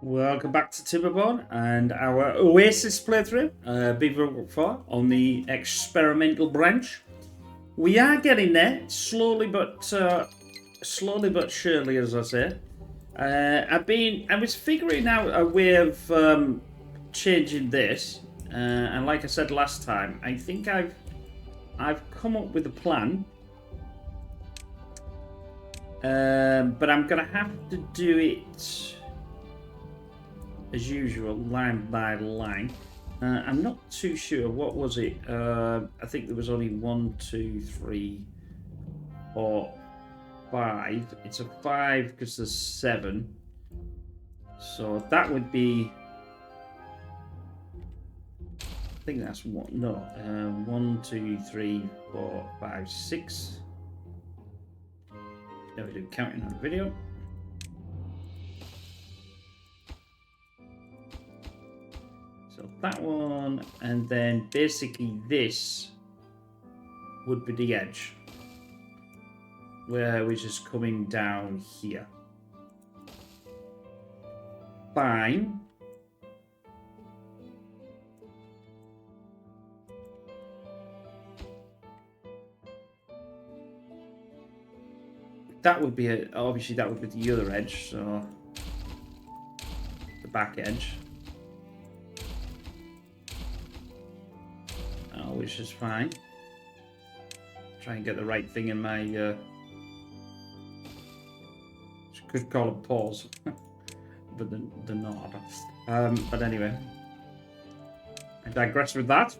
Welcome back to Timberborn and our Oasis playthrough, BeaverBrook IV on the experimental branch. We are getting there, slowly but surely, as I say. I was figuring out a way of changing this, and like I said last time, I think I've come up with a plan. But I'm gonna have to do it as usual, line by line. I'm not too sure. What was it? I think there was only 1, 2, 3, 4, 5. It's a 5 because there's 7. So that would be. I think that's one. No. 1, 2, 3, 4, 5, 6. Never do counting on a video. So that one, and then basically this would be the edge, where we're just coming down here. Fine. That would be obviously that would be the other edge, so the back edge. Which is fine. Try and get the right thing in my could call it pause, but the nod. But anyway, I digress with that.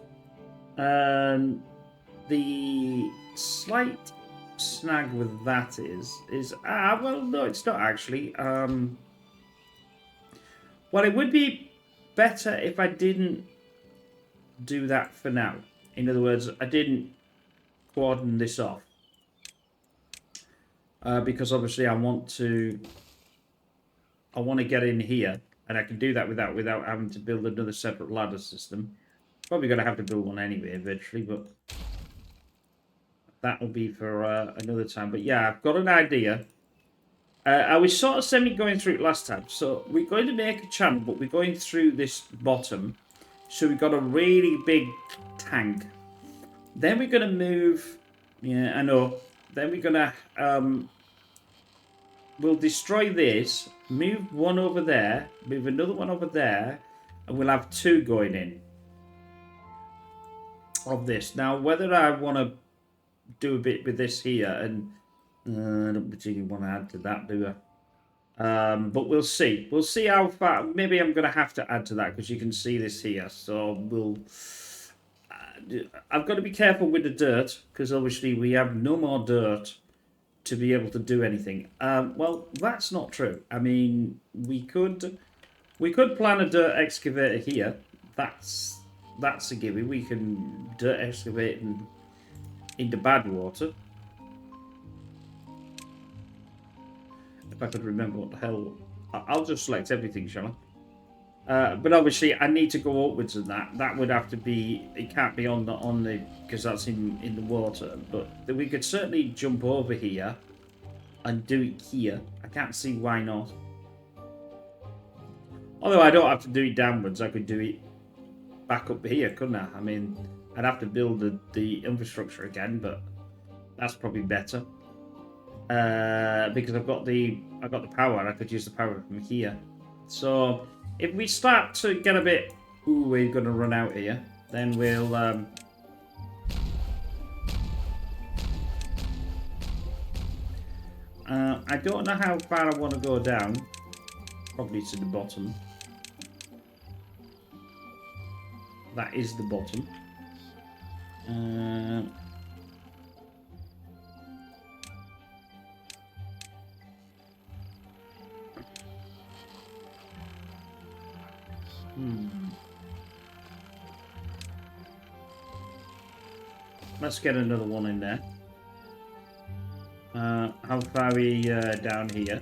The slight snag with that is well, no, it's not actually. Well, it would be better if I didn't do that for now. In other words, I didn't cordon this off because obviously I want to get in here, and I can do that without having to build another separate ladder system. Probably going to have to build one anyway eventually, but that will be for another time. But yeah, I've got an idea. I was sort of semi going through it last time, so we're going to make a channel, but we're going through this bottom. So we've got a really big tank. Then we're going to move... Yeah, I know. Then we're going to... we'll destroy this. Move one over there. Move another one over there. And we'll have 2 going in. Of this. Now, whether I want to do a bit with this here. And I don't particularly want to add to that, do I? But we'll see. We'll see how far. Maybe I'm going to have to add to that because you can see this here. So we'll. I've got to be careful with the dirt because obviously we have no more dirt to be able to do anything. Well, that's not true. I mean, we could plan a dirt excavator here. That's a given. We can dirt excavate into bad water. If I could remember what the hell... I'll just select everything, shall I? But obviously, I need to go upwards of that. That would have to be... It can't be on the because that's in the water. But we could certainly jump over here and do it here. I can't see why not. Although I don't have to do it downwards. I could do it back up here, couldn't I? I mean, I'd have to build the infrastructure again, but that's probably better. Because I've got the power. I could use the power from here. So if we start to get a bit, ooh, we're going to run out here, then we'll I don't know how far I want to go down. Probably to the bottom. That is the bottom. Let's get another one in there. How far are we down here?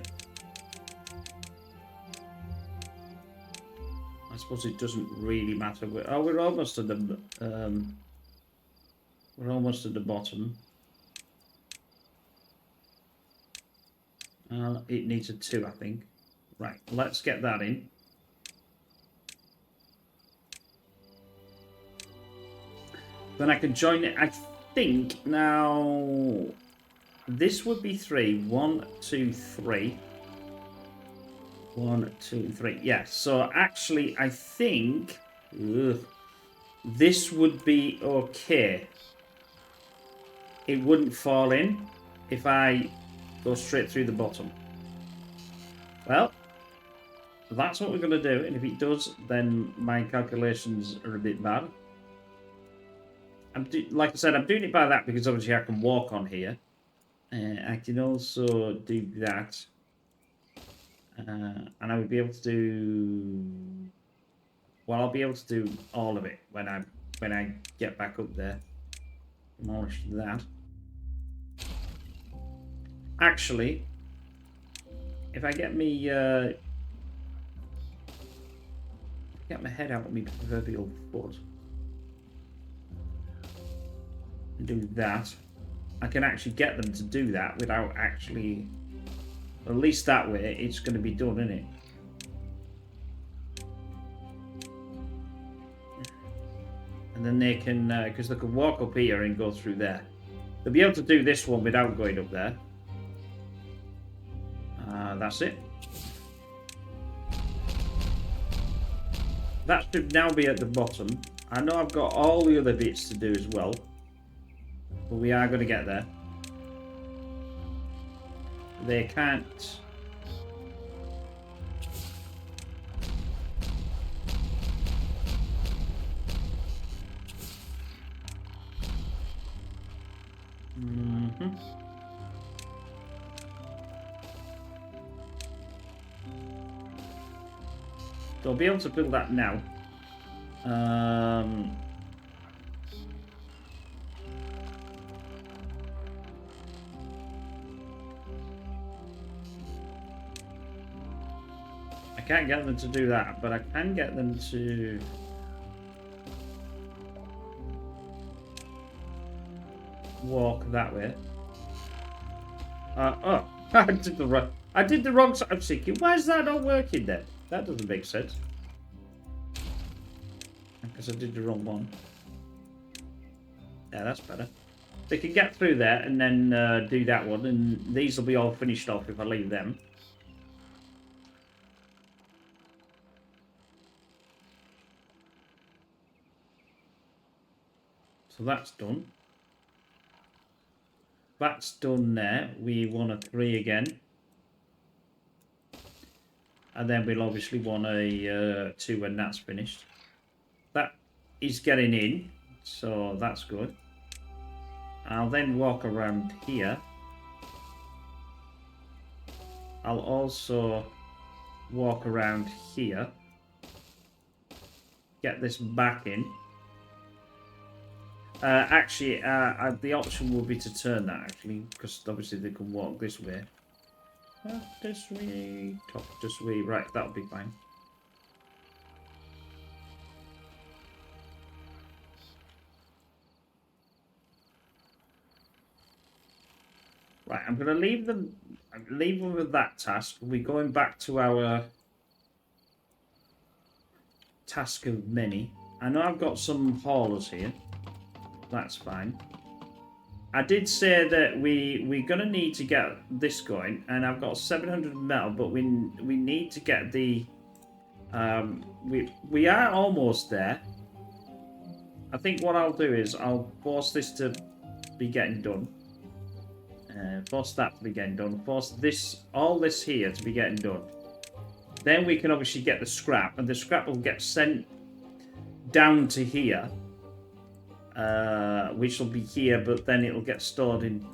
I suppose it doesn't really matter. We're almost at the bottom. It needs a 2, I think. Right, let's get that in. Then I can join it. I think now this would be 3. 1, 2, 3. 1, 2, 3. Yeah, so actually I think this would be okay. It wouldn't fall in if I go straight through the bottom. Well, that's what we're going to do, and if it does, then my calculations are a bit bad. Like I said, I'm doing it by that because obviously I can walk on here. I can also do that. And I would be able to do... Well, I'll be able to do all of it when I get back up there. Demolish that. Actually, if I get me... get my head out of my proverbial foot and do that, I can actually get them to do that without actually... At least that way, it's going to be done, isn't it? And then they can, because they can walk up here and go through there. They'll be able to do this one without going up there. That's it. That should now be at the bottom. I know I've got all the other bits to do as well. But we are going to get there. They can't... So I'll be able to build that now. I can't get them to do that, but I can get them to... walk that way. Oh, I did the wrong side. I'm thinking, why is that not working then? That doesn't make sense. Because I did the wrong one. Yeah, that's better. They can get through there and then do that one, and these will be all finished off if I leave them. So that's done. That's done there. We want a 3 again. And then we'll obviously want a 2 when that's finished. That is getting in, so that's good. I'll then walk around here. I'll also walk around here. Get this back in. Actually, the option will be to turn that, actually, because obviously they can walk this way. This way, top this way, right, that'll be fine. Right, I'm going to leave them with that task. We're going back to our task of many. I know I've got some haulers here. That's fine. I did say that we're going to need to get this going, and I've got 700 metal, but we need to get the... we are almost there. I think what I'll do is I'll force this to be getting done. Force that to be getting done. Force all this here to be getting done. Then we can obviously get the scrap, and the scrap will get sent down to here. Which will be here, but then it'll get stored in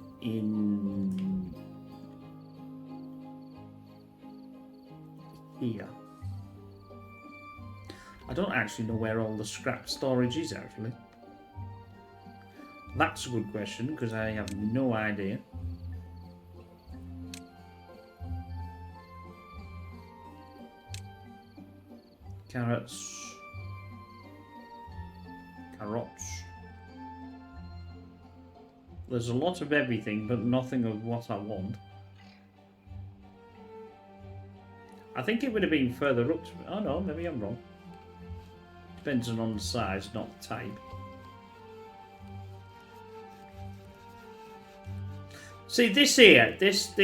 here. I don't actually know where all the scrap storage is, actually. That's a good question, because I have no idea. Carrots. There's a lot of everything, but nothing of what I want. I think it would have been further up. Oh no, maybe I'm wrong. Depends on the size, not the type. See, this here, this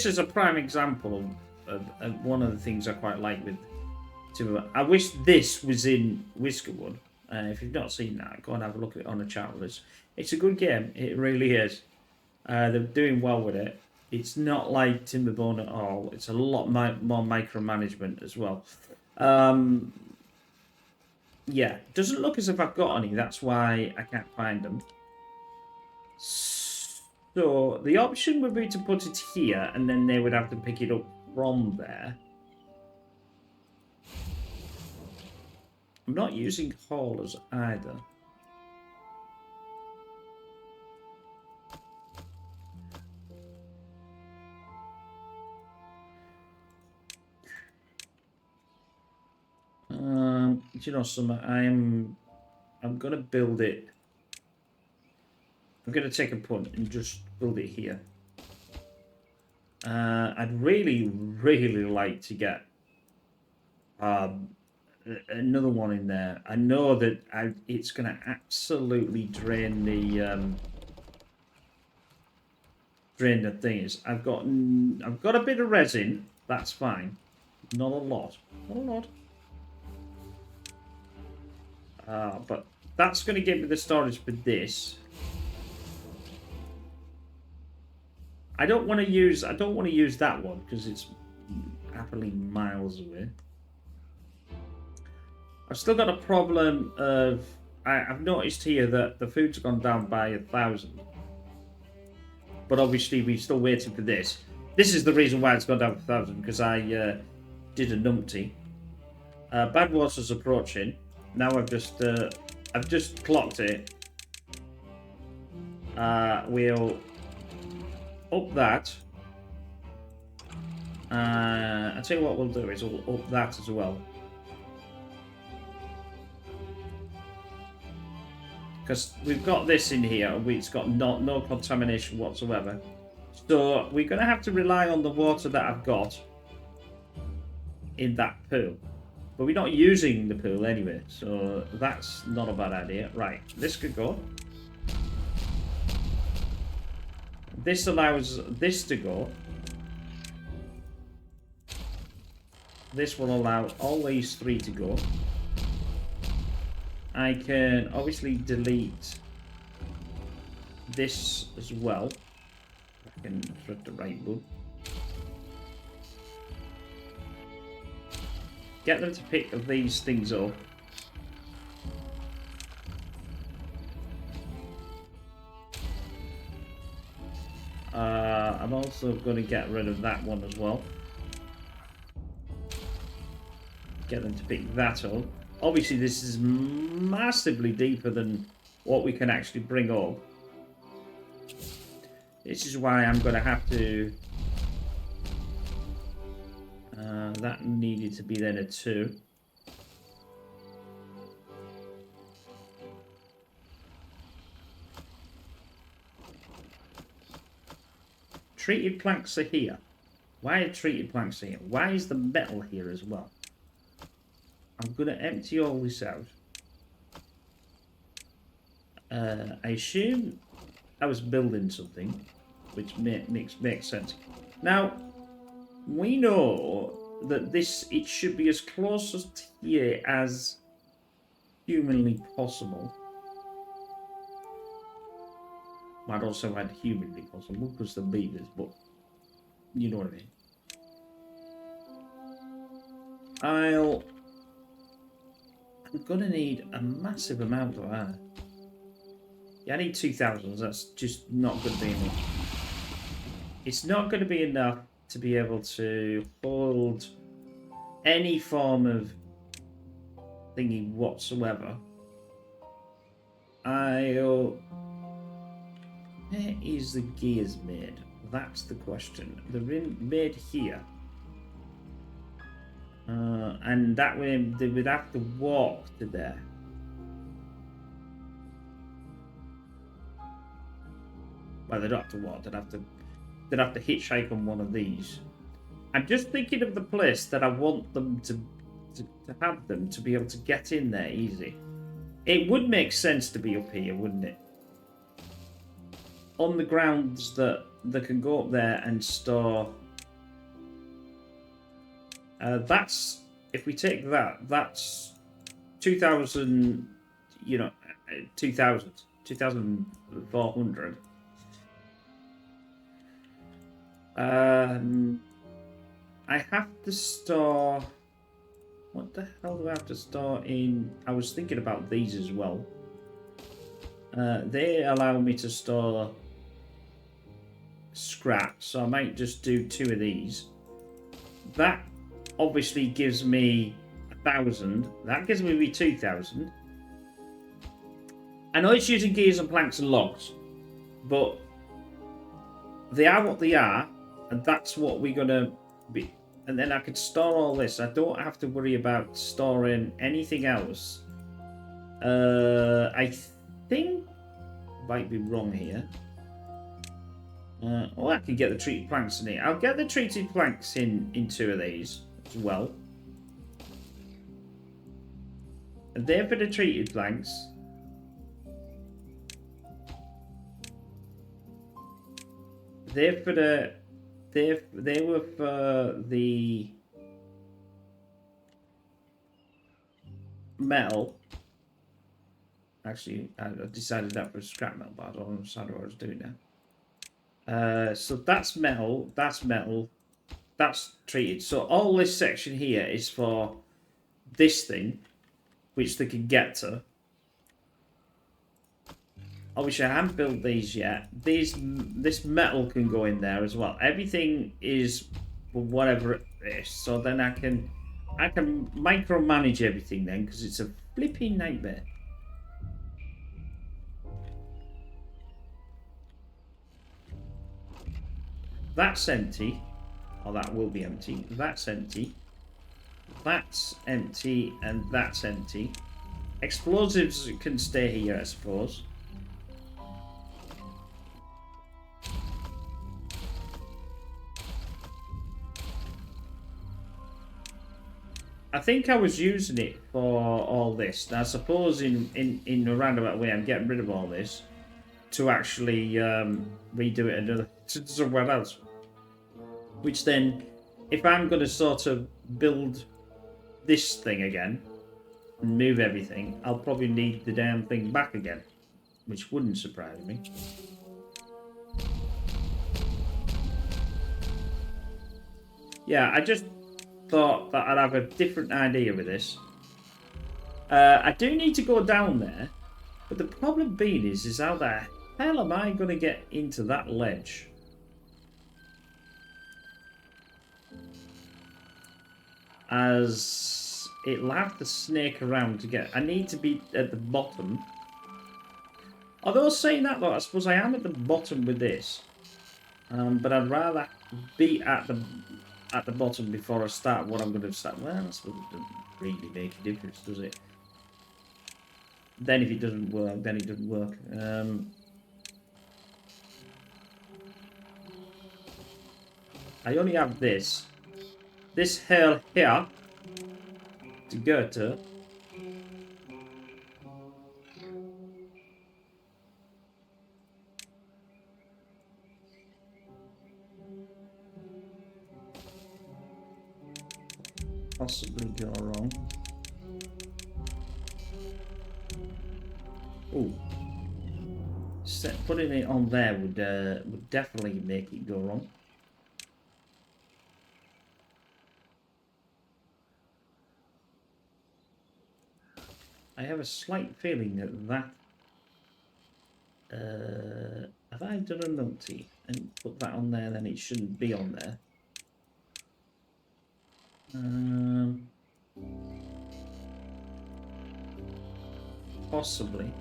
is a prime example of one of the things I quite like with Timberborn. I wish this was in Whiskerwood. If you've not seen that, go and have a look at it on the chat with us. It's a good game. It really is. They're doing well with it. It's not like Timberborn at all. It's a lot more micromanagement as well. Yeah, doesn't look as if I've got any. That's why I can't find them. So the option would be to put it here, and then they would have to pick it up from there. I'm not using haulers either. Do you know something? I'm gonna build it. I'm gonna take a punt and just build it here. I'd really like to get another one in there. I know that it's gonna absolutely drain the things. I've got a bit of resin. That's fine. Not a lot. Not a lot. But that's going to give me the storage for this. I don't want to use that one because it's happily miles away. I've still got a problem of I've noticed here that the food's gone down by 1,000. But obviously we're still waiting for this. This is the reason why it's gone down by 1,000 because I did a numpty. Bad water's approaching. Now I've just clocked it. We'll up that. I'll tell you what we'll do is we'll up that as well. Because we've got this in here, it's got no contamination whatsoever. So we're going to have to rely on the water that I've got in that pool. But we're not using the pool anyway, so that's not a bad idea. Right, this could go. This allows this to go. This will allow all these three to go. I can obviously delete this as well. I can flip the right book. Get them to pick these things up. I'm also going to get rid of that one as well. Get them to pick that up. Obviously, this is massively deeper than what we can actually bring up. This is why I'm going to have to... that needed to be then a 2. Treated planks are here. Why are treated planks here? Why is the metal here as well? I'm going to empty all this out. I assume I was building something, which makes sense. Now, we know that it should be as close to here as humanly possible. Might also add humanly possible because the beavers, but you know what I mean. I'm gonna need a massive amount of that. Yeah, I need 2,000. That's just not gonna be enough. It's not gonna be enough to be able to hold any form of thingy whatsoever. Where is the gears made? That's the question. They're made here. And that way they would have to walk to there. Well, they don't have to walk. They'd have to hitchhike on one of these. I'm just thinking of the place that I want them to have them to be able to get in there easy. It would make sense to be up here, wouldn't it? On the grounds that that can go up there and store. That's, if we take that, that's 2,000, you know, 2,000, 2,400. I have to store. What the hell do I have to store in? I was thinking about these as well. They allow me to store scrap, so I might just do 2 of these. That obviously gives me 1,000. That gives me 2,000. I know it's using gears and planks and logs, but they are what they are, and that's what we're gonna be. And then I can store all this. I don't have to worry about storing anything else. I think might be wrong here. Oh, I can get the treated planks in here. I'll get the treated planks in 2 of these as well. And they're for the treated planks. They're for the. They were for the metal. Actually, I decided that for scrap metal, but I don't understand what I was doing now. So that's metal, that's treated. So all this section here is for this thing, which they can get to. Obviously, I haven't built these yet. This metal can go in there as well. Everything is whatever it is. So then I can micromanage everything then, because it's a flipping nightmare. That's empty. Oh, that will be empty. That's empty. That's empty, and that's empty. Explosives can stay here, I suppose. I think I was using it for all this. Now, I suppose in a roundabout way, I'm getting rid of all this to actually redo it another to somewhere else. Which then, if I'm going to sort of build this thing again and move everything, I'll probably need the damn thing back again, which wouldn't surprise me. Yeah, I just thought that I'd have a different idea with this. I do need to go down there, but the problem being is how the hell am I going to get into that ledge? As it'll have to snake around to get. I need to be at the bottom. Although saying that though, I suppose I am at the bottom with this. But I'd rather be at the bottom before I start what I'm going to start. Well, I suppose it doesn't really make a difference, does it? Then if it doesn't work, then it doesn't work. I only have this. This hill here to go to. Possibly go wrong. Oh, putting it on there would definitely make it go wrong. I have a slight feeling that have I done a numpty and put that on there? Then it shouldn't be on there. Possibly.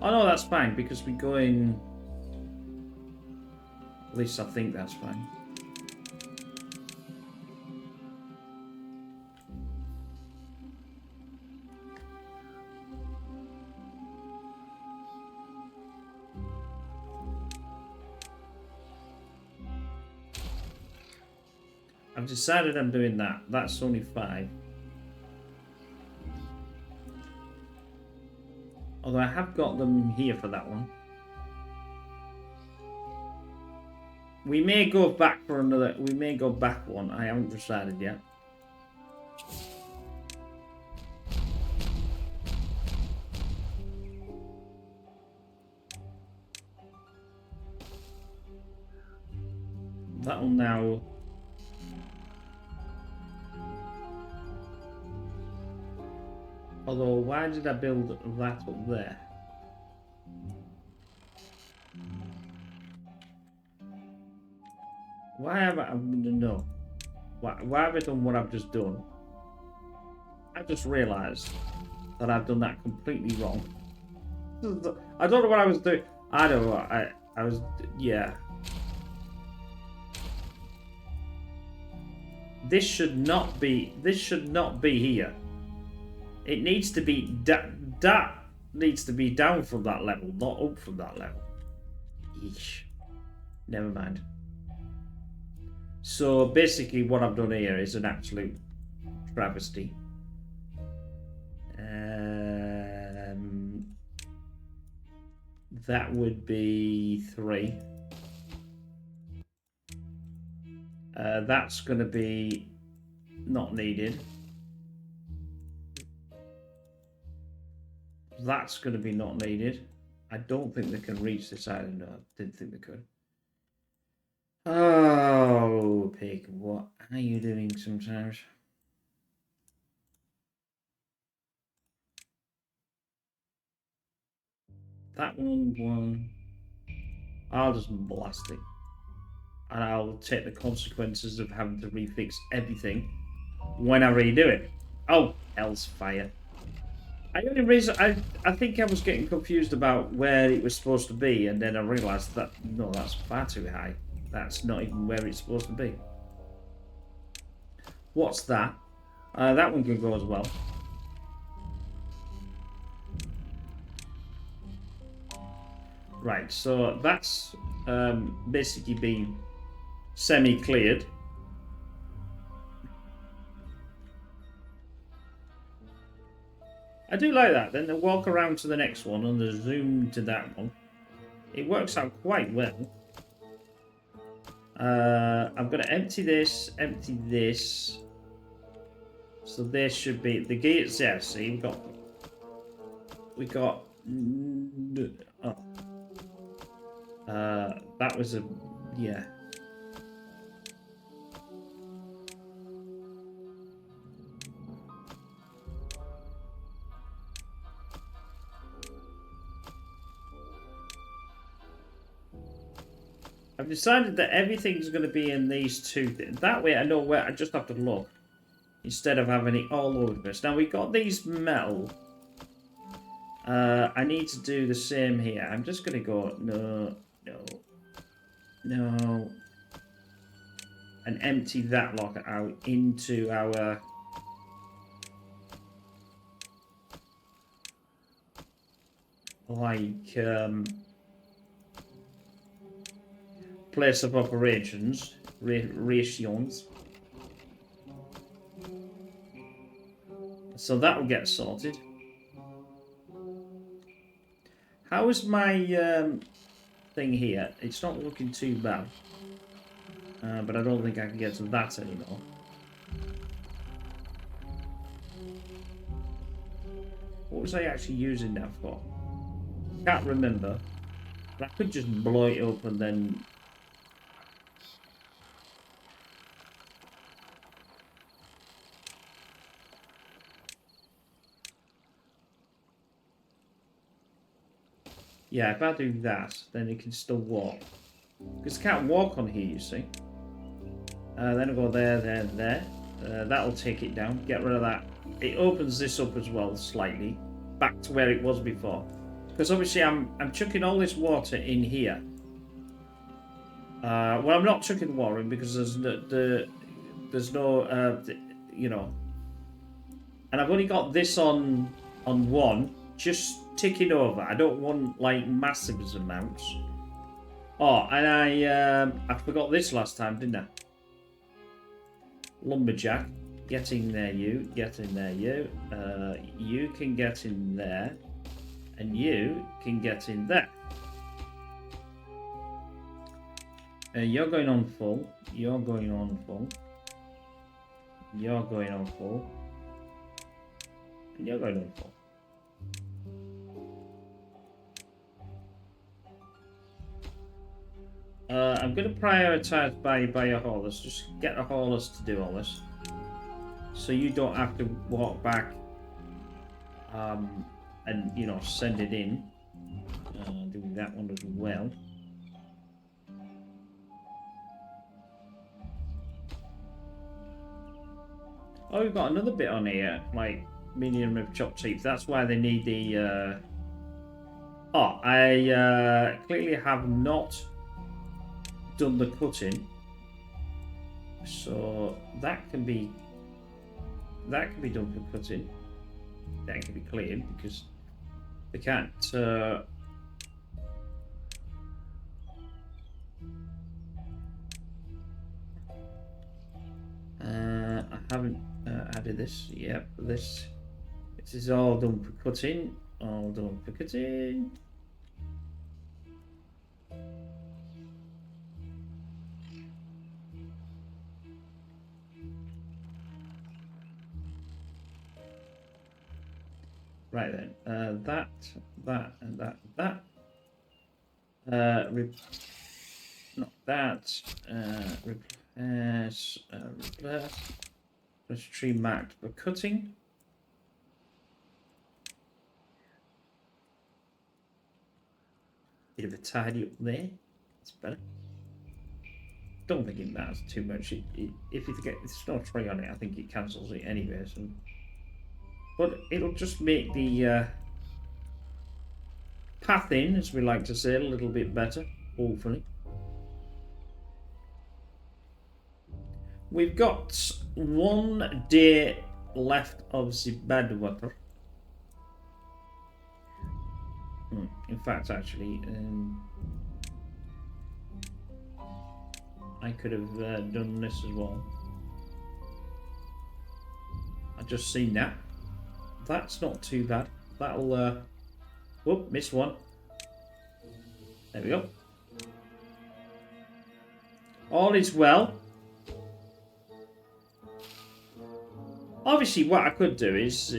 Oh no, that's fine because we go in. At least I think that's fine. I've decided I'm doing that. That's only 5. Although I have got them here for that one. We may go back for another. We may go back one. I haven't decided yet. That'll now. Although, why did I build that up there? Why have I... No. Why have I done what I've just done? I've just realised that I've done that completely wrong. I don't know what I was doing. I don't know. I was... Yeah. This should not be... This should not be here. It needs to be... That needs to be down from that level, not up from that level. Eesh. Never mind. So basically what I've done here is an absolute travesty. That would be 3. That's going to be not needed. That's going to be not needed. I don't think they can reach this island. No, I didn't think they could. Oh, pig, what are you doing sometimes? That one. I'll just blast it. And I'll take the consequences of having to refix everything when I redo it. Oh, hell's fire. I think I was getting confused about where it was supposed to be, and then I realised that, no, that's far too high. That's not even where it's supposed to be. What's that? That one can go as well. Right, so that's basically been semi-cleared. I do like that. Then they walk around to the next one and they zoom to that one. It works out quite well. I'm going to empty this. So there should be the gates there. See, we got. Oh. That was a yeah. I've decided that everything's going to be in these two. That way I know where I just have to look. Instead of having it all over the place. Now we've got these metal. I need to do the same here. I'm just going to go, no. And empty that lock out into our... place of operations, rations. So that will get sorted. How is my thing here? It's not looking too bad. But I don't think I can get to that anymore. What was I actually using that for? Can't remember. But I could just blow it up and then... Yeah, if I do that, then it can still walk. Because it can't walk on here, you see. Then I'll go there. That'll take it down. Get rid of that. It opens this up as well, slightly. Back to where it was before. Because obviously I'm chucking all this water in here. Well, I'm not chucking water in because there's no, you know. And I've only got this on one. Just ticking over. I don't want like massive amounts. Oh, and I forgot this last time, didn't I? Lumberjack, get in there, you. Get in there, you. You can get in there. And you can get in there. You're going on full. You're going on full. You're going on full. And you're going on full. I'm going to prioritize by a haulers. Just get a haulers to do all this. So you don't have to walk back and, you know, send it in. Doing that one as well. Oh, we've got another bit on here, like medium rib chopped teeth. That's why they need the... Oh, I clearly have not done the cutting. So that can be done for cutting. That can be cleared because they can't... I haven't added this. Yep, this is all done for cutting. All done for cutting. Right then, that, and that. Not that. Replace. There's a tree marked for cutting. Bit of a tidy up there. That's better. Don't think it matters too much. If you get there's no tree on it, I think it cancels it anyway. So, but it'll just make the path in, as we like to say, a little bit better, hopefully. We've got 1 day left of the bad water. In fact, actually, I could have done this as well. I just seen that. That's not too bad. That'll. Whoop, missed one. There we go. All is well. Obviously, what I could do is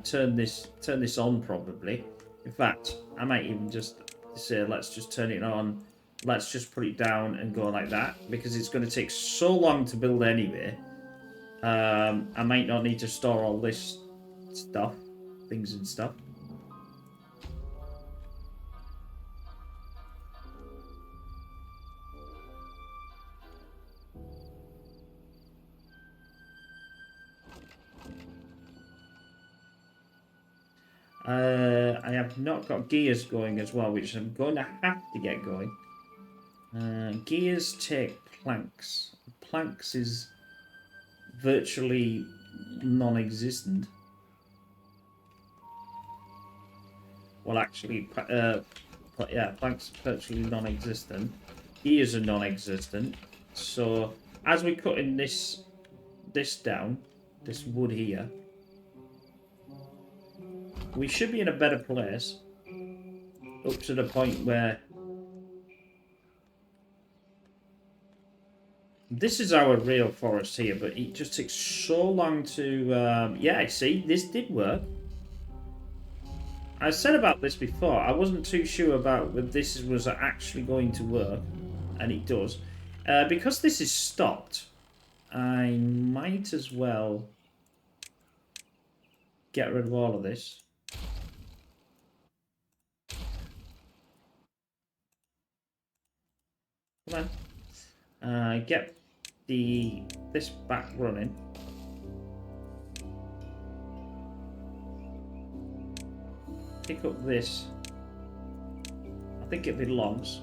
turn this on probably. In fact, I might even just say let's just turn it on. Let's just put it down and go like that because it's going to take so long to build anyway. I might not need to store all this stuff, things and stuff. I have not got gears going as well, which I'm going to have to get going. Gears take planks. Planks is virtually non-existent. Well, actually, yeah, planks are virtually non-existent. Gears are non-existent. So as we're cutting this down, this wood here, we should be in a better place up to the point where this is our real forest here, but it just takes so long to yeah, see, this did work. I said about this before, I wasn't too sure about whether this was actually going to work, and it does. Because this is stopped, I might as well get rid of all of this. Come on. Get this back running. Pick up this. I think it belongs.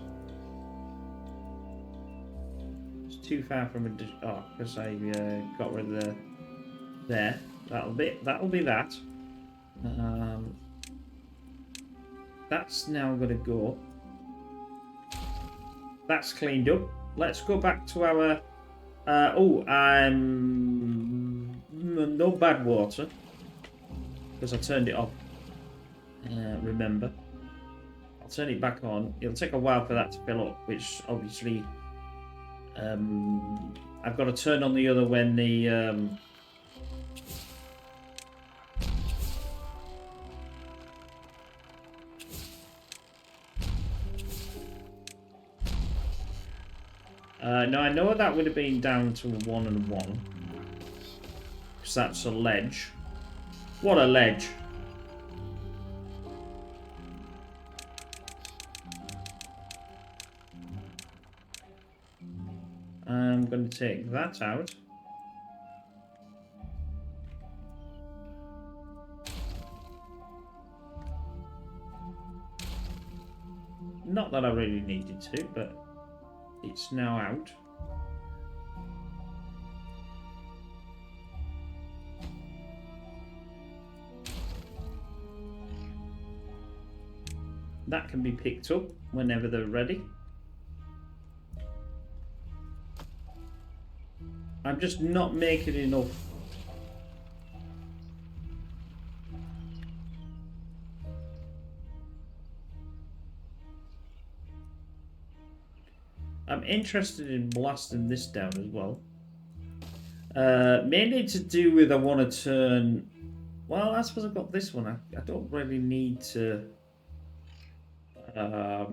It's too far from a... Oh, because I got rid of the... There. That'll be that. That's now going to go. That's cleaned up. Let's go back to our... no bad water. Because I turned it off. remember. I'll turn it back on. It'll take a while for that to fill up, which obviously I've got to turn on the other when the no, I know that would have been down to a 1 and 1. Because that's a ledge. What a ledge. I'm going to take that out. Not that I really needed to, but it's now out. That can be picked up whenever they're ready. I'm just not making enough. I'm interested in blasting this down as well. Mainly to do with I want to turn... Well, I suppose I've got this one. I don't really need to... I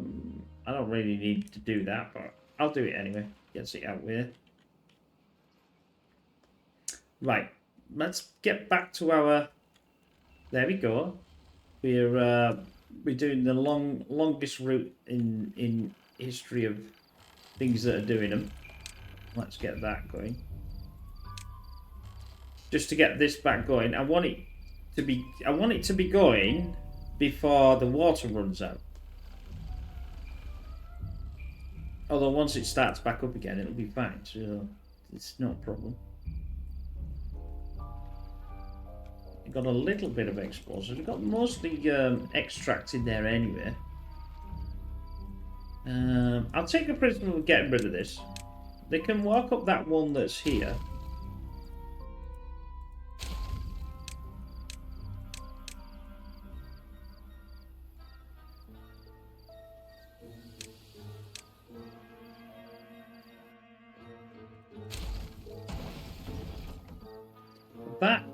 don't really need to do that, but I'll do it anyway. Gets it out there. Right, let's get back to our... There we go. We're doing the longest route in history of things that are doing them. Let's get that going. Just to get this back going, I want it to be going before the water runs out. Although once it starts back up again, it'll be fine. So it's not a problem. We've got a little bit of explosives. We've got mostly extract in there anyway. I'll take a principle of getting rid of this. They can walk up that one that's here. That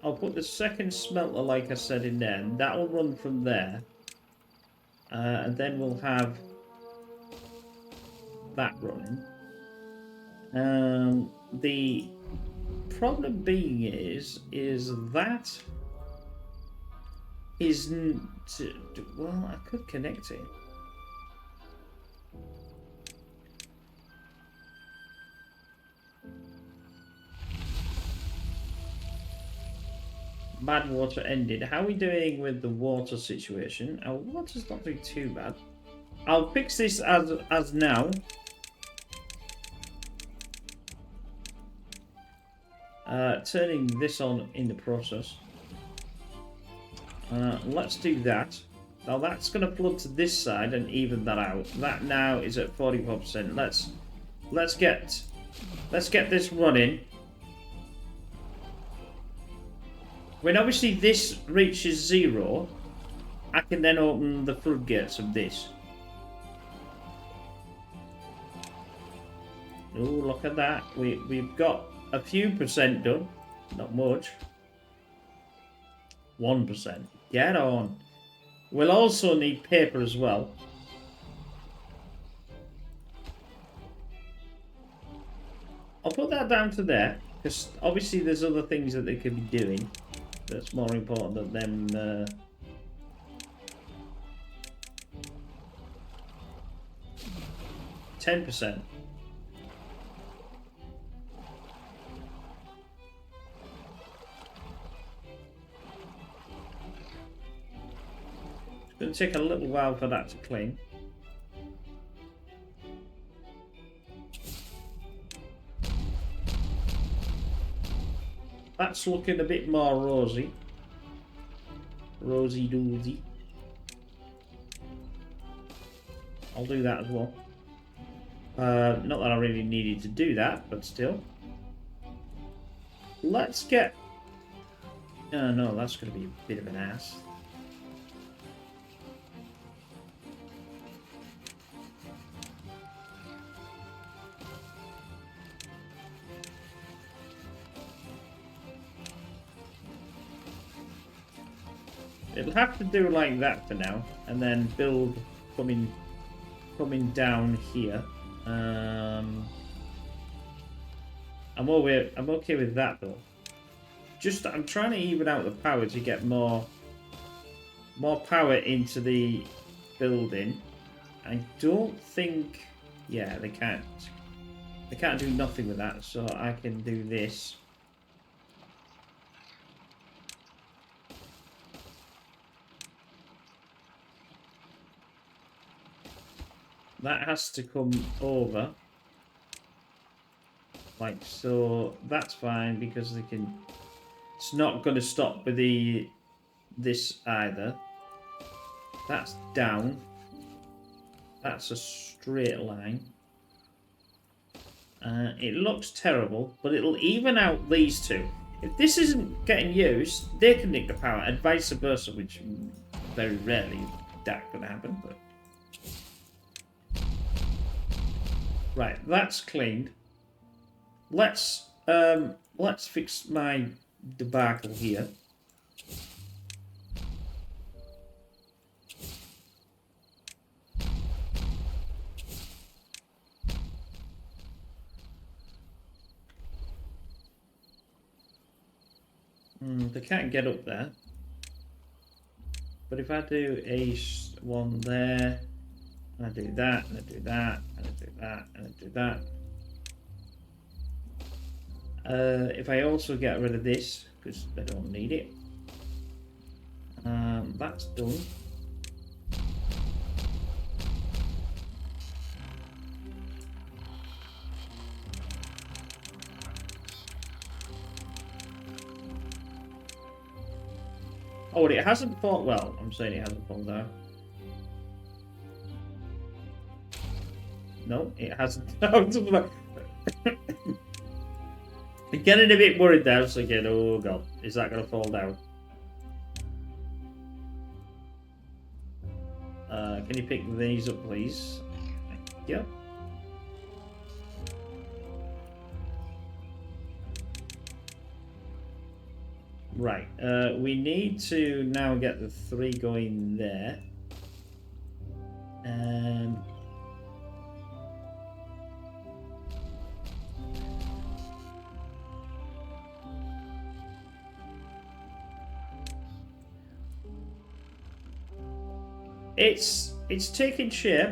I'll put the second smelter, like I said, in there, and that'll run from there. And then we'll have that running. The problem being is that isn't... Well, I could connect it. Bad water ended. How are we doing with the water situation? Our water's not doing too bad. I'll fix this as now. Turning this on in the process. Let's do that. Now that's going to flood to this side and even that out. That now is at 44%. Let's get this running. When obviously this reaches 0, I can then open the floodgates of this. Oh, look at that. We've got a few percent done. Not much. 1%. Get on. We'll also need paper as well. I'll put that down to there, because obviously there's other things that they could be doing that's more important than them 10%. It's going to take a little while for that to clean. That's looking a bit more rosy. Rosy doozy. I'll do that as well. Not that I really needed to do that, but still. Let's get Oh no, that's going to be a bit of an ass. It'll have to do like that for now, and then build coming down here. I'm okay with that though. Just I'm trying to even out the power to get more power into the building. I don't think, yeah, they can't. They can't do nothing with that, so I can do this. That has to come over. Like so, that's fine because they can. It's not going to stop with this either. That's down. That's a straight line. It looks terrible, but it'll even out these two. If this isn't getting used, they can nick the power, and vice versa, which very rarely that can happen. But right, that's cleaned. Let's fix my debacle here. They can't get up there. But if I do a one there, and I do that, and I do that, and I do that, and I do that. If I also get rid of this, because I don't need it. That's done. Oh, it hasn't fallen. Well, I'm saying it hasn't fallen down. No, it hasn't. I'm getting a bit worried there. So again, oh god, is that going to fall down? Can you pick these up, please? Thank you. Right, we need to now get the 3 going there. It's taking shape,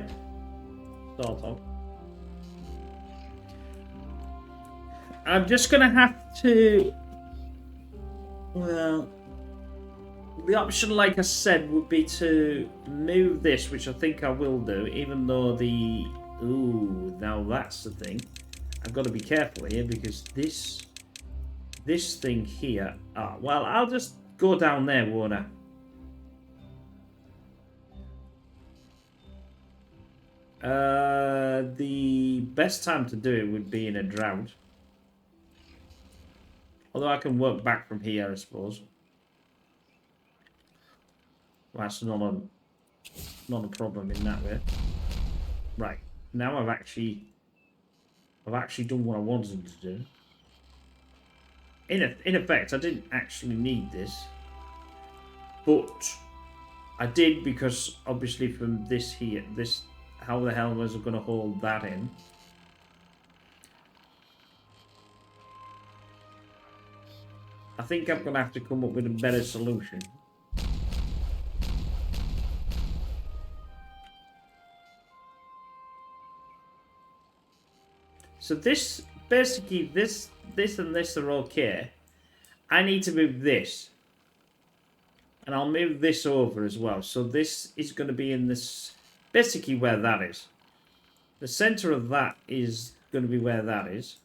sort of. I'm just gonna have to. Well, the option, like I said, would be to move this, which I think I will do, even though the... Ooh, now that's the thing. I've got to be careful here, because this thing here... Ah, well, I'll just go down there, won't I? The best time to do it would be in a drought. Although I can work back from here, I suppose. That's not a problem in that way. Right, now I've actually done what I wanted to do. In effect, I didn't actually need this, but I did because obviously from this here, how the hell was I going to hold that in? I think I'm going to have to come up with a better solution. So this, basically, this and this are okay. I need to move this. And I'll move this over as well. So this is going to be in this, basically where that is. The center of that is going to be where that is.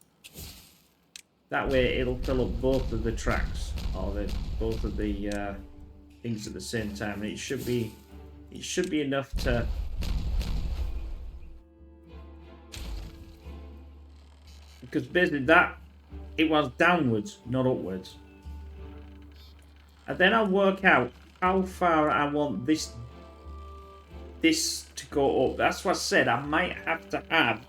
That way it'll fill up both of the tracks, or both of the things at the same time. And it should be enough to... Because basically it was downwards, not upwards. And then I'll work out how far I want this to go up. That's what I said. I might have to have...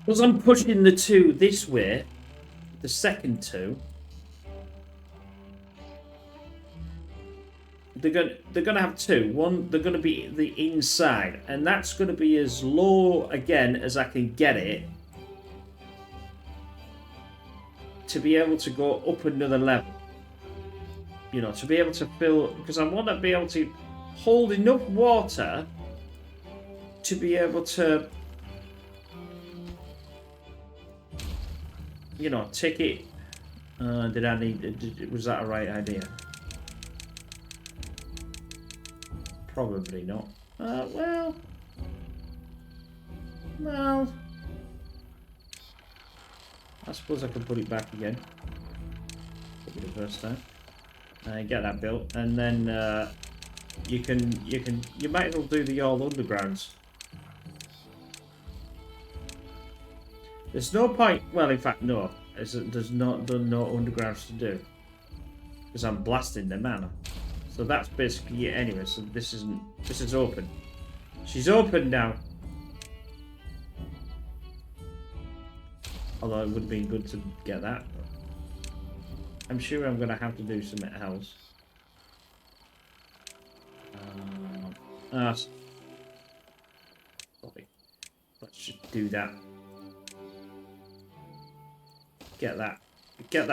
Because I'm pushing the two this way, the second two, they're gonna have two. One, they're gonna be the inside, and that's gonna be as low again as I can get it to be able to go up another level. You know, to be able to fill, because I want to be able to hold enough water to be able to, you know, take it. Did I need? Was that a right idea? Probably not. Well. I suppose I can put it back again. Probably the first time. Get that built, and then you might as well do the all undergrounds. There's no point. Well, in fact, no. There's no undergrounds to do because I'm blasting the mana. So that's basically it anyway. So this is open. She's open now. Although it would have been good to get that. I'm sure I'm going to have to do something else. Sorry. Let's just do that. Get that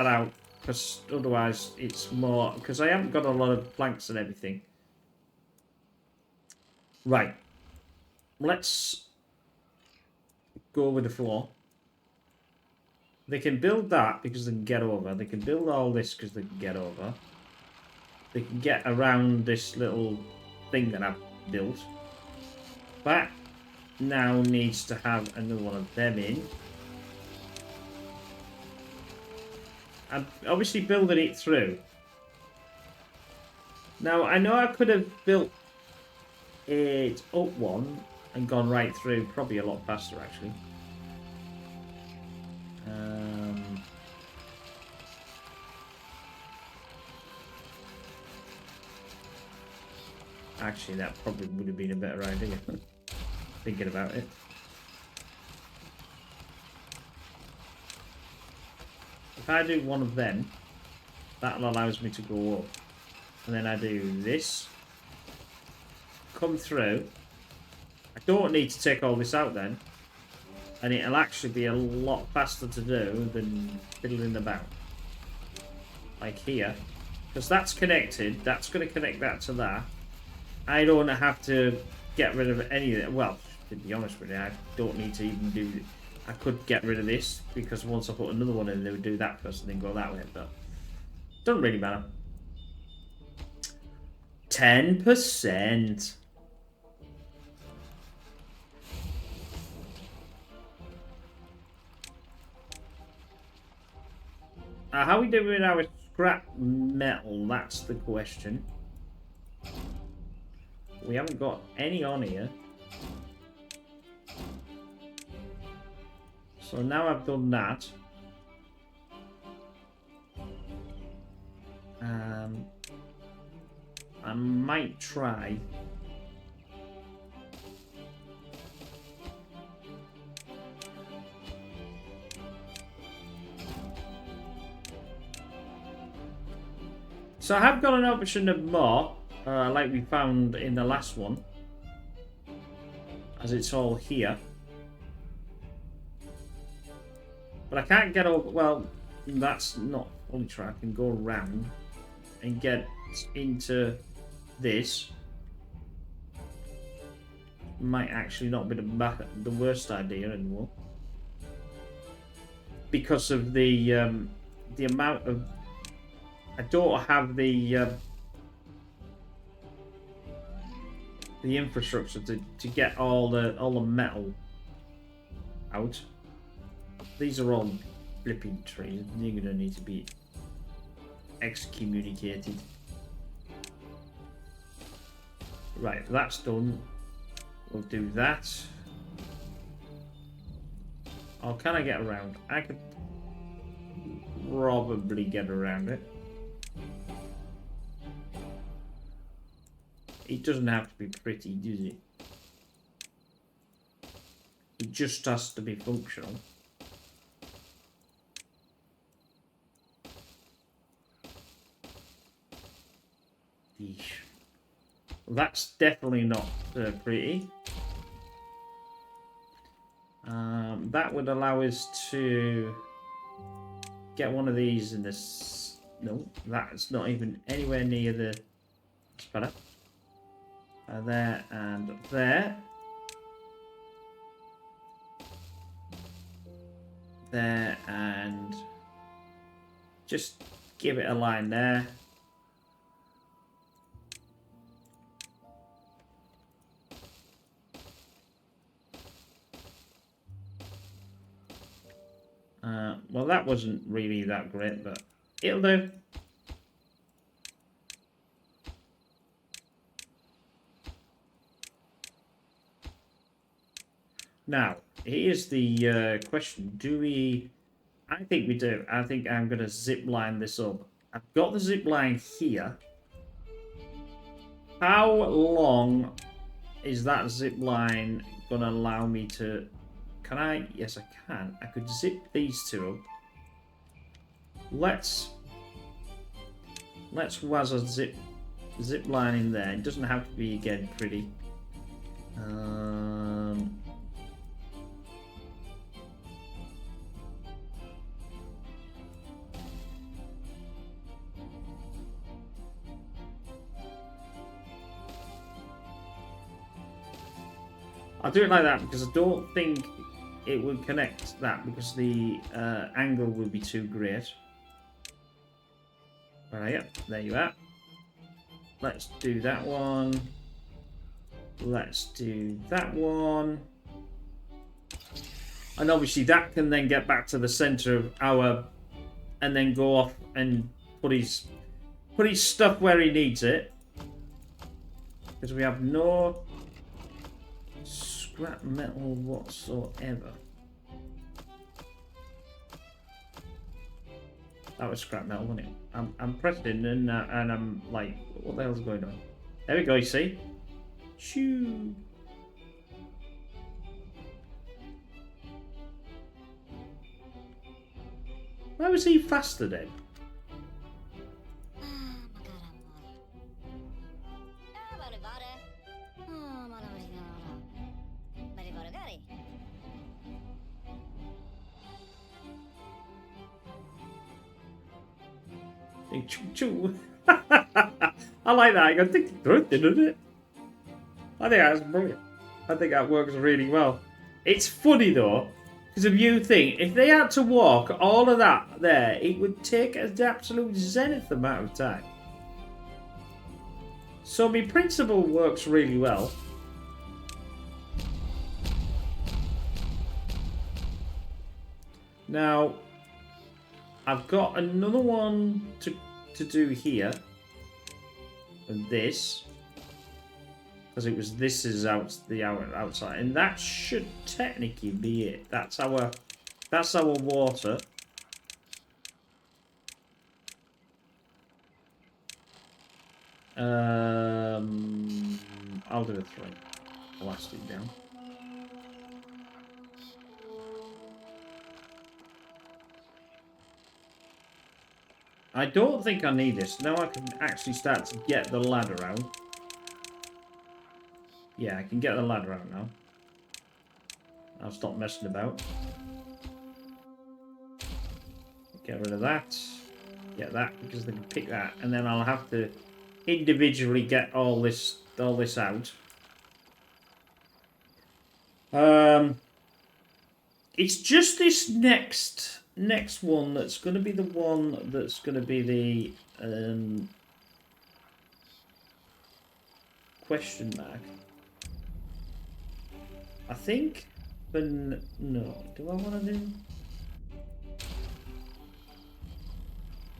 out. Because otherwise it's more... Because I haven't got a lot of planks and everything. Right. Let's go with the floor. They can build that because they can get over. They can build all this because they can get over. They can get around this little thing that I've built. That now needs to have another one of them in. I'm obviously building it through. Now, I know I could have built it up one and gone right through probably a lot faster, actually. Actually, that probably would have been a better idea. Thinking about it. If I do one of them, that allows me to go up. And then I do this. Come through. I don't need to take all this out then. And it'll actually be a lot faster to do than fiddling about. Like here. Because that's connected. That's going to connect that to that. I don't have to get rid of any of it. Well, to be honest with you, I don't need to even do... I could get rid of this, because once I put another one in, they would do that first and then go that way, but... Doesn't really matter. 10%. How are we doing with our scrap metal? That's the question. We haven't got any on here. So now I've done that. I might try. So I have got an option of more. Like we found in the last one, as it's all here, but I can't get over. Well, that's not fully true. I can go around and get into this. Might actually not be the worst idea anymore, because of the amount of. I don't have the infrastructure to get all the metal out. These are all flipping trees. They're gonna need to be excommunicated. Right, that's done. We'll do that. Oh, can I get around? I could. probably get around it. It doesn't have to be pretty, does it? It just has to be functional. Eesh. Well, that's definitely not pretty. That would allow us to get one of these in this. No, that's not even anywhere near the. That's better. There and there. There and just give it a line there. Well, that wasn't really that great, but it'll do. Now, here's the question. Do we... I think we do. I think I'm going to zip line this up. I've got the zip line here. How long is that zip line going to allow me to... Can I? Yes, I can. I could zip these two up. Let's wazz a zip line in there. It doesn't have to be, again, pretty. I'll do it like that because I don't think it would connect that because the angle would be too great. Right, yep, there you are. Let's do that one. Let's do that one. And obviously that can then get back to the center of our... And then go off and put his stuff where he needs it. Because we have no scrap metal whatsoever. That was scrap metal, wasn't it? I'm pressing and I'm like, what the hell's going on? There we go, you see? Shoo! Why was he faster then? I like that. I go, didn't it? I think that's brilliant. I think that works really well. It's funny though, because if you think, if they had to walk all of that there, it would take an absolute zenith amount of time. So my principle works really well. Now, I've got another one to do here. And this. Because it was this is the outside. And that should technically be it. That's our water. I'll do a 3. Elastic down. I don't think I need this. Now I can actually start to get the ladder out. Yeah, I can get the ladder out now. I'll stop messing about. Get rid of that. Get that, because they can pick that. And then I'll have to individually get all this out. It's just this next one that's going to be the one that's going to be the question mark. I think, but no. Do I want to do?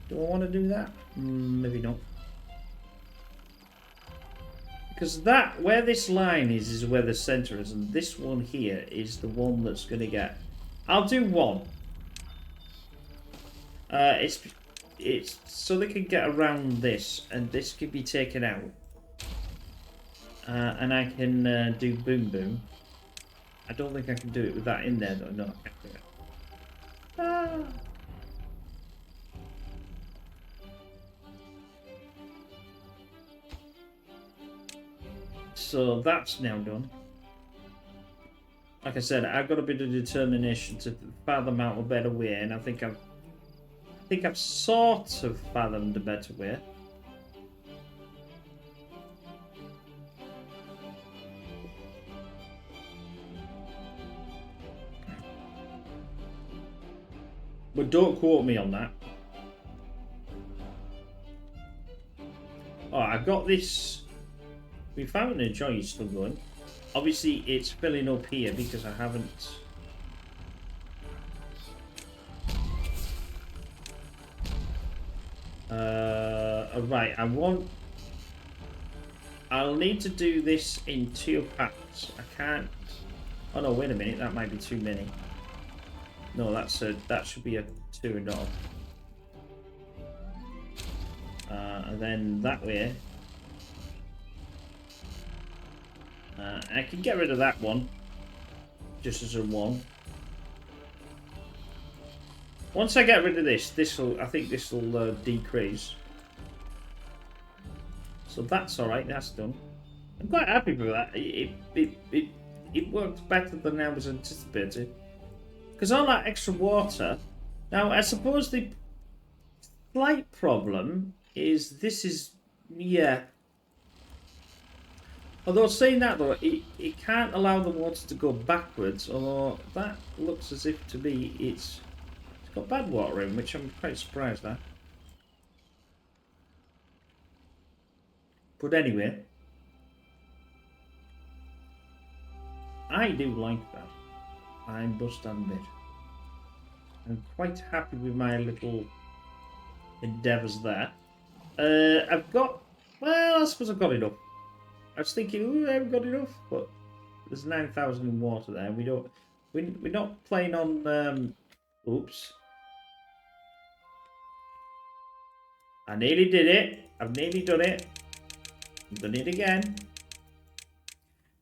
Do I want to do that? Maybe not. Because that, where this line is where the center is, and this one here is the one that's going to get... I'll do one. It's so they can get around this, and this can be taken out. And I can do boom boom. I don't think I can do it with that in there though. No, I can't do it. Ah. So that's now done. Like I said, I've got a bit of determination to fathom out a better way, and I think I've sort of fathomed a better way. But don't quote me on that. Oh, I've got this. We found a joy still going. Obviously, it's filling up here because I haven't. Right, I'll need to do this in 2 parts. I can't. Oh no, wait a minute. That might be too many. No, that should be a 2.5. And then that way. I can get rid of that one, just as a 1. Once I get rid of this, I think this will decrease. So that's all right. That's done. I'm quite happy with that. It worked better than I was anticipating. Because all that extra water. Now I suppose the slight problem is this is Although saying that though, it can't allow the water to go backwards, although that looks as if to me it's got bad water in, which I'm quite surprised at. But anyway, I do like that. I must admit. I'm quite happy with my little endeavours there. I've got, well, I suppose I've got enough. I was thinking, ooh, I haven't got enough, but there's 9,000 in water there. We're not playing on. Oops. I nearly did it. I've nearly done it. I've done it again.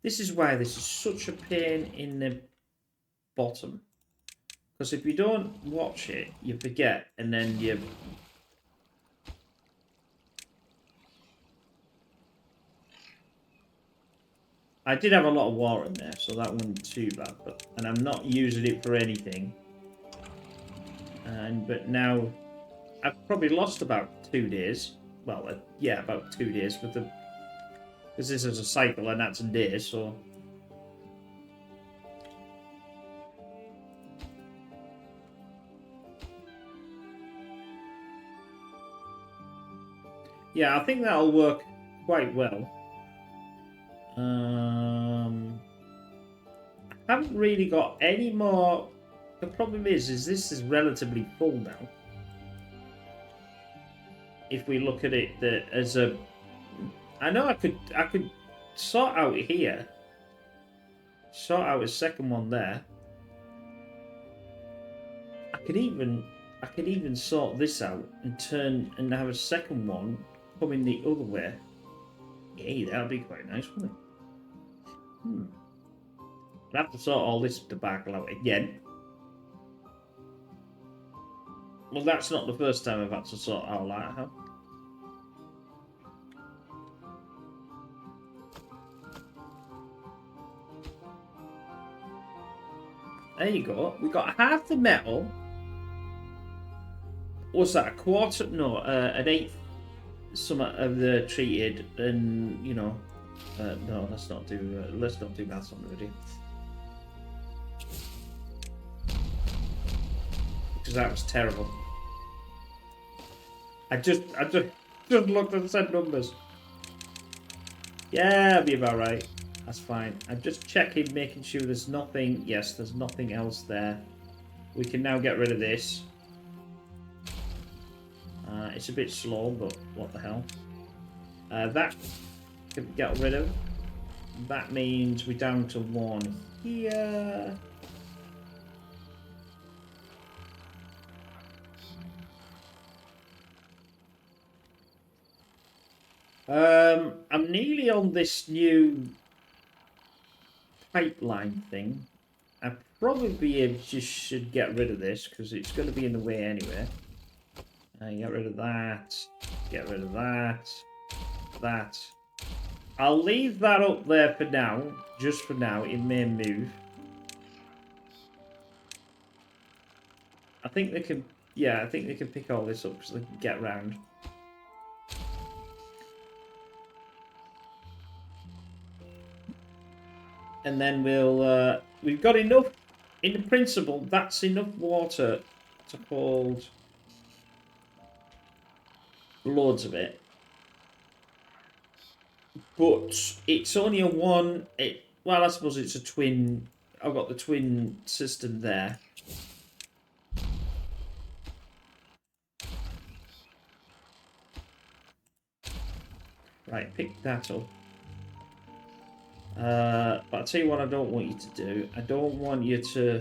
This is why this is such a pain in the bottom. Because if you don't watch it, you forget, and then you. I did have a lot of water in there, so that wasn't too bad. And I'm not using it for anything. But now, I've probably lost about 2 days. Well, yeah, about 2 days with the, because this is a cycle and that's a day. So. Yeah, I think that'll work quite well. I haven't really got any more. The problem is this is relatively full now. If we look at it as a, I know I could sort out here, sort out a second one there. I could even sort this out and turn and have a second one coming the other way. Hey, that'll be quite nice, wouldn't it? I'll have to sort all this debacle out again. Well, that's not the first time I've had to sort all that out. There you go. We got half the metal. What's that? A quarter? No, an eighth. Some of the treated, and you know, no, let's not do maths on the video. Because that was terrible. I just looked at the said numbers. Yeah, it'll be about right. That's fine. I'm just checking, making sure there's nothing. Yes, there's nothing else there. We can now get rid of this. It's a bit slow, but what the hell? That can get rid of. That means we're down to 1 here. I'm nearly on this new pipeline thing. I probably just should get rid of this because it's going to be in the way anyway. Get rid of that. Get rid of that. That. I'll leave that up there for now. Just for now. It may move. I think they can... Yeah, I think they can pick all this up so they can get round. And then we'll... we've got enough... In principle, that's enough water to hold loads of it. But it's only a one... well, I suppose it's a twin... I've got the twin system there. Right, pick that up. But I'll tell you what I don't want you to do. I don't want you to...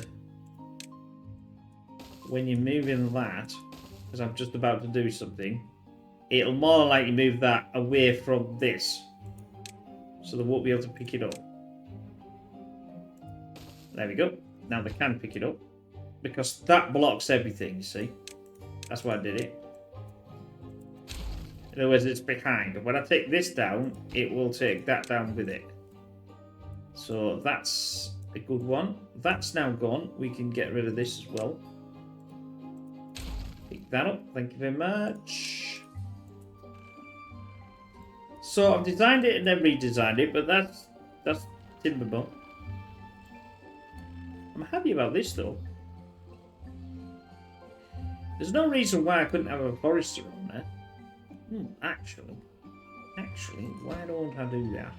When you're moving that, because I'm just about to do something, it'll more than likely move that away from this. So they won't be able to pick it up. There we go. Now they can pick it up. Because that blocks everything, you see. That's why I did it. In other words, it's behind. When I take this down, it will take that down with it. So that's a good one. That's now gone. We can get rid of this as well. Pick that up. Thank you very much. So I've designed it and then redesigned it, but that's Timberborn. I'm happy about this though. There's no reason why I couldn't have a forester on there. Actually, why don't I do that?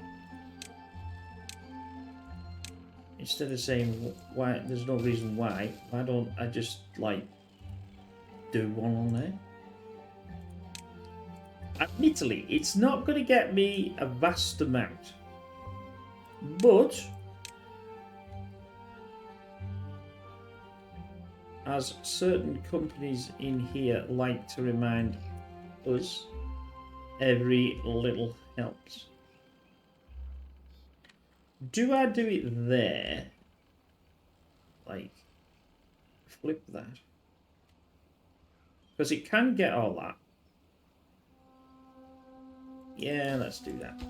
Instead of saying why, there's no reason why don't I just like do one on there? Admittedly, it's not going to get me a vast amount, but as certain companies in here like to remind us, every little helps. Do I do it there? Like, flip that. Because it can get all that. Yeah, let's do that.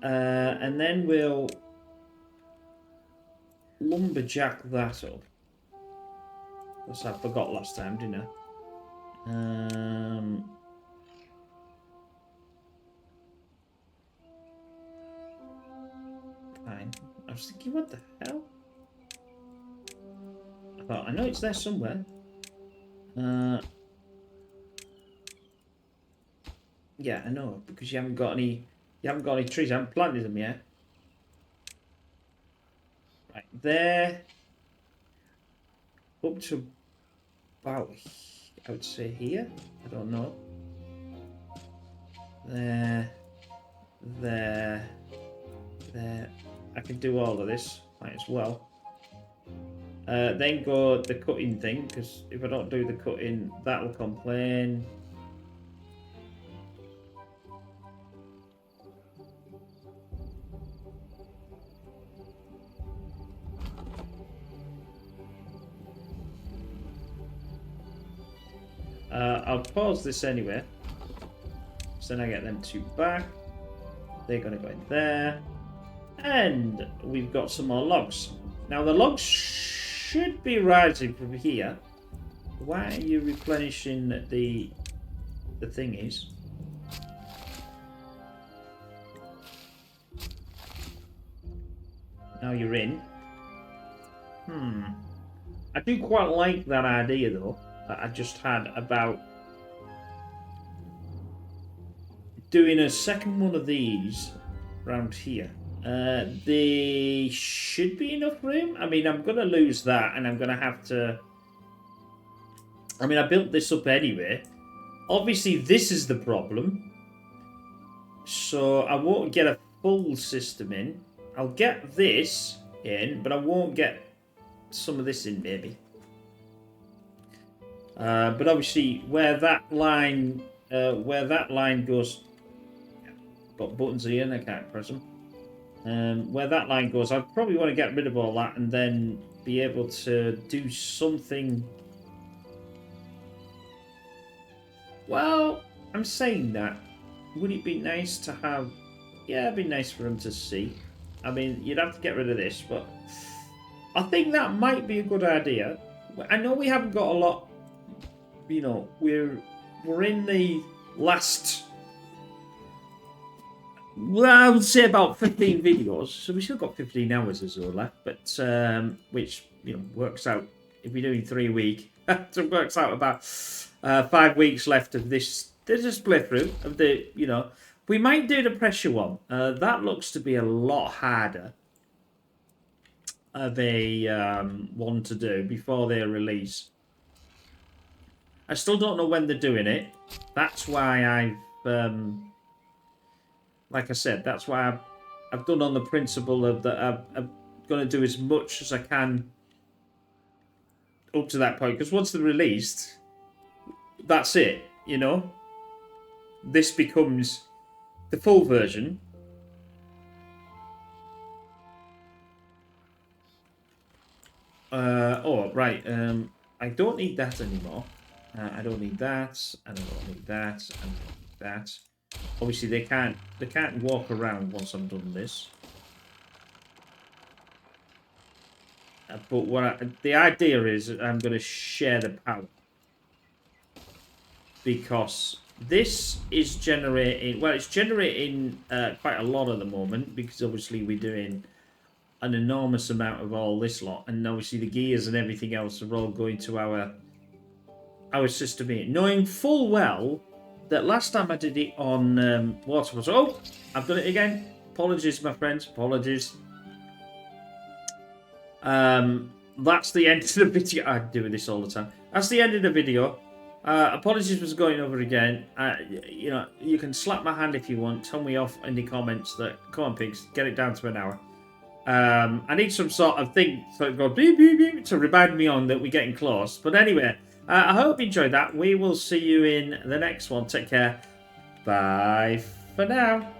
And then we'll lumberjack that up. Because I forgot last time, didn't I? Fine. I was thinking, what the hell? I thought, I know it's there somewhere. Yeah, I know, because you haven't got any trees. I haven't planted them yet. Right, there. Up to about, I would say here. I don't know. There. I can do all of this. Might as well. Then go the cutting thing, because if I don't do the cutting, that'll complain. I'll pause this anyway. So then I get them two back. They're going to go in there. And we've got some more logs. Now the logs should be rising from here. Why are you replenishing the thingies? Now you're in. I do quite like that idea though, that I just had about doing a second one of these around here. There should be enough room. I mean, I'm going to lose that and I'm going to have to... I mean, I built this up anyway. Obviously, this is the problem. So I won't get a full system in. I'll get this in, but I won't get some of this in, maybe. But obviously, where that line goes got buttons here and I can't press them. Where that line goes, I probably want to get rid of all that and then be able to do something. Well, I'm saying that. Would it be nice to have... Yeah, it'd be nice for them to see. I mean, you'd have to get rid of this, but I think that might be a good idea. I know we haven't got a lot, you know, we're in the last, well, I would say about 15 videos, so we still got 15 hours or so left, but, which, you know, works out, if we're doing 3 a week, it works out about 5 weeks left of this. There's a split through of the, you know, we might do the pressure one. That looks to be a lot harder of a one to do before their release. I still don't know when they're doing it. That's why I've, like I said, that's why I've done on the principle of that I'm going to do as much as I can up to that point. Because once they're released, that's it, you know? This becomes the full version. Oh, right. I don't need that anymore. I don't need that. And I don't need that. And I don't need that. Obviously, they can't walk around once I'm done this. But the idea is I'm going to share the power. Because this is generating... Well, it's generating quite a lot at the moment. Because obviously we're doing an enormous amount of all this lot. And obviously the gears and everything else are all going to our system here. Knowing full well that last time I did it on water... Oh, I've done it again. Apologies, my friends. Apologies. That's the end of the video. I do this all the time. That's the end of the video. Apologies for going over again. You know, you can slap my hand if you want. Tell me off in the comments that, come on, pigs, get it down to an hour. I need some sort of thing to go beep, beep, beep, to remind me on that we're getting close. But anyway, I hope you enjoyed that. We will see you in the next one. Take care. Bye for now.